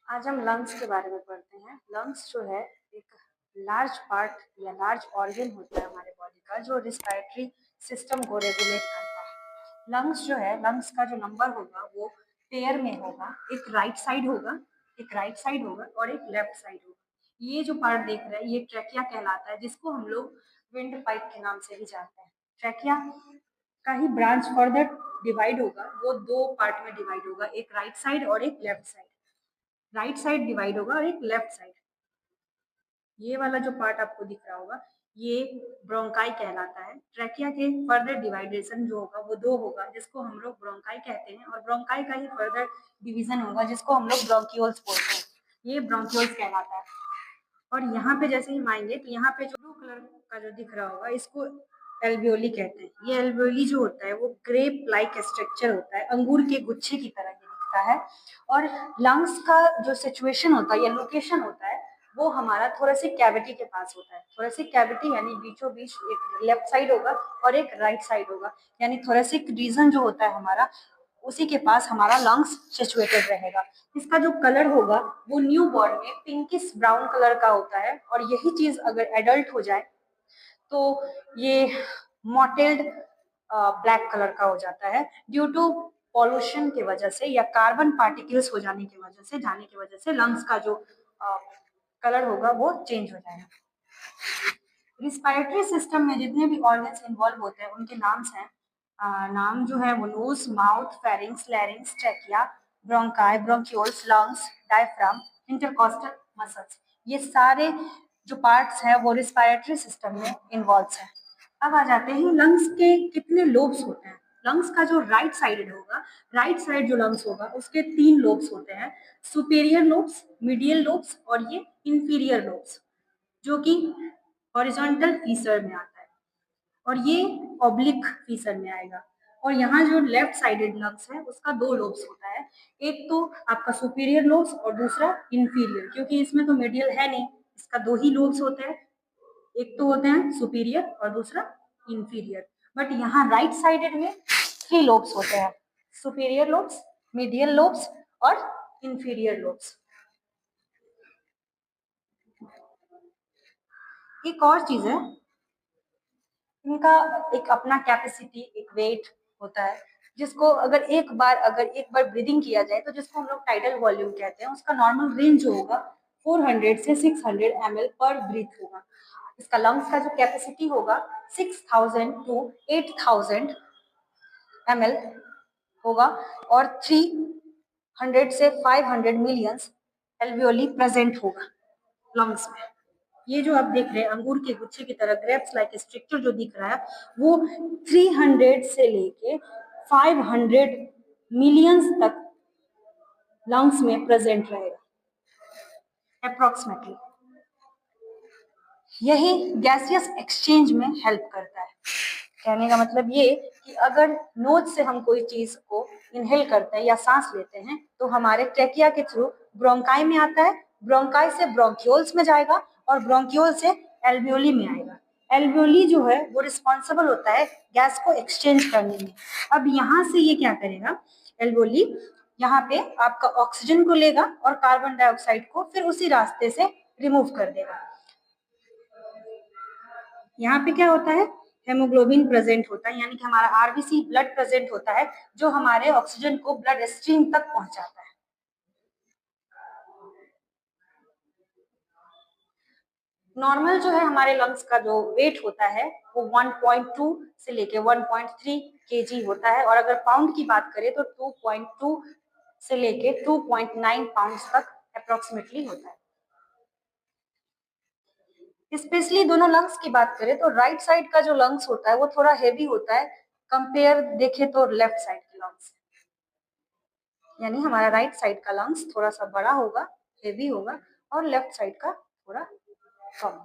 आज हम लंग्स के बारे में पढ़ते हैं। लंग्स जो है एक लार्ज पार्ट या लार्ज ऑर्गन होता है हमारे बॉडी का, जो रिस्पायरेटरी सिस्टम को रेगुलेट करता है। लंग्स जो है, लंग्स का जो नंबर होगा वो पेयर में होगा। एक राइट साइड होगा, एक राइट साइड होगा और एक लेफ्ट साइड होगा। ये जो पार्ट देख रहे हैं ये ट्रैकिया कहलाता है, जिसको हम लोग विंड पाइप के नाम से भी जानते हैं। ट्रैकिया का ही ब्रांच फर्दर डिवाइड होगा, वो दो पार्ट में डिवाइड होगा, एक राइट साइड और एक left side. Right side divide होगा और एक लेफ्ट साइड। ये वाला जो पार्ट आपको दिख रहा होगा ये ब्रोंकाई कहलाता है। ट्रैकिया के फर्दर डिवाइडेशन जो होगा वो दो होगा, जिसको हम लोग ब्रोंकाई कहते हैं, और ब्रोंकाई का ही फर्दर डिवीजन होगा जिसको हम लोग ब्रोंकियोल्स बोलते हैं। ये ब्रोंकियोल्स कहलाता है। और यहाँ पे जैसे हम आएंगे तो यहाँ पे जो ब्लू कलर का जो दिख रहा होगा इसको एल्वियोली कहते हैं। ये एल्वियोली जो होता है वो ग्रेप लाइक स्ट्रक्चर होता है, अंगूर के गुच्छे की तरह ये दिखता है। और लंग्स का जो सिचुएशन होता है या लोकेशन होता है वो हमारा थोरेसिक कैविटी के पास होता है। थोरेसिक कैविटी यानी बीचों बीच एक लेफ्ट साइड होगा और एक राइट साइड होगा, यानी थोरेसिक रीजन जो होता है हमारा उसी के पास हमारा लंग्स सिचुएटेड रहेगा। इसका जो कलर होगा वो न्यू बॉर्न में पिंकिश ब्राउन कलर का होता है, और यही चीज अगर एडल्ट हो जाए तो ये मॉटेल्ड ब्लैक कलर का हो जाता है, ड्यू टू पॉल्यूशन की वजह से या कार्बन पार्टिकल्स हो जाने की वजह से लंग्स का जो कलर होगा वो चेंज हो जाएगा। रिस्पायरेटरी सिस्टम में जितने भी ऑर्गन्स इन्वॉल्व होते हैं उनके नाम्स हैं। नाम जो है वो nose, mouth, pharynx, larynx, trachea, bronchi, bronchioles, lungs, diaphragm, intercostal muscles. ये सारे जो पार्ट्स हैं वो रिस्पायरेटरी सिस्टम में इन्वॉल्व हैं। अब आ जाते हैं लंग्स के कितने लोब्स होते हैं। लंग्स का जो राइट साइडेड होगा, राइट साइड जो लंग्स होगा उसके 3 लोब्स होते हैं, सुपेरियर लोब्स, मीडियल लोब्स और ये इंफीरियर लोब्स, जो कि हॉरिजॉन्टल फीसर में आता है और ये ऑब्लिक फीसर में आएगा। और यहाँ जो लेफ्ट साइडेड लंग्स है उसका 2 लोब्स होता है, एक तो आपका सुपीरियर लोब्स और दूसरा इंफीरियर, क्योंकि इसमें तो मीडियल है नहीं, इसका 2 ही लोब्स होते हैं, एक तो होते हैं सुपीरियर और दूसरा इंफीरियर। बट यहाँ राइट साइडेड में 3 लोब्स होते हैं, सुपीरियर लोब्स, मीडियल लोब्स और इंफीरियर लोब्स। एक और चीज है, इनका एक अपना कैपेसिटी, एक वेट होता है, जिसको अगर एक बार ब्रीदिंग किया जाए तो जिसको हम लोग टाइडल वॉल्यूम कहते हैं, उसका नॉर्मल रेंज जो होगा 400 से 600 ml पर ब्रीथ होगा। इसका लंग्स का जो कैपेसिटी होगा 6000 टू 8000 ml होगा, और 300 से 500 मिलियंस एल्वियोली प्रेजेंट होगा लंग्स में। ये जो आप देख रहे हैं अंगूर के गुच्छे की तरह ग्रेप्स लाइक स्ट्रक्चर जो दिख रहा है वो 300 से लेके 500 मिलियंस तक लंग्स में प्रेजेंट रहेगा अप्रोक्सीमेटली। यही गैसियस एक्सचेंज में हेल्प करता है। कहने का मतलब ये कि अगर नोज से हम कोई चीज को इनहेल करते हैं या सांस लेते हैं तो हमारे ट्रेकिया के थ्रू ब्रोंकाई में आता है, ब्रोंकाई से ब्रोंक्यूल्स में जाएगा और ब्रोंक्यूल से एल्वियोली में आएगा। एल्वियोली जो है वो रिस्पॉन्सिबल होता है गैस को एक्सचेंज करने में। अब यहाँ से ये क्या करेगा, एल्वियोली यहाँ पे आपका ऑक्सीजन को लेगा और कार्बन डाइऑक्साइड को फिर उसी रास्ते से रिमूव कर देगा। यहाँ पे क्या होता है, हेमोग्लोबिन प्रेजेंट होता है, यानी कि हमारा आरबीसी ब्लड प्रेजेंट होता है जो हमारे ऑक्सीजन को ब्लड स्ट्रीम तक पहुंचाता है। नॉर्मल जो है हमारे लंग्स का जो वेट होता है वो 1.2 से लेके 1.3 केजी होता है, और अगर पाउंड की बात करें तो 2.2 से लेके 2.9 पाउंड तक अप्रोक्सीमेटली होता है। स्पेशली दोनों लंग्स की बात करें तो राइट साइड का जो लंग्स होता है वो थोड़ा हेवी होता है कंपेयर देखें तो लेफ्ट साइड के लंग्स, यानी हमारा राइट साइड का लंग्स थोड़ा सा बड़ा होगा, हेवी होगा, और लेफ्ट साइड का थोड़ा कम।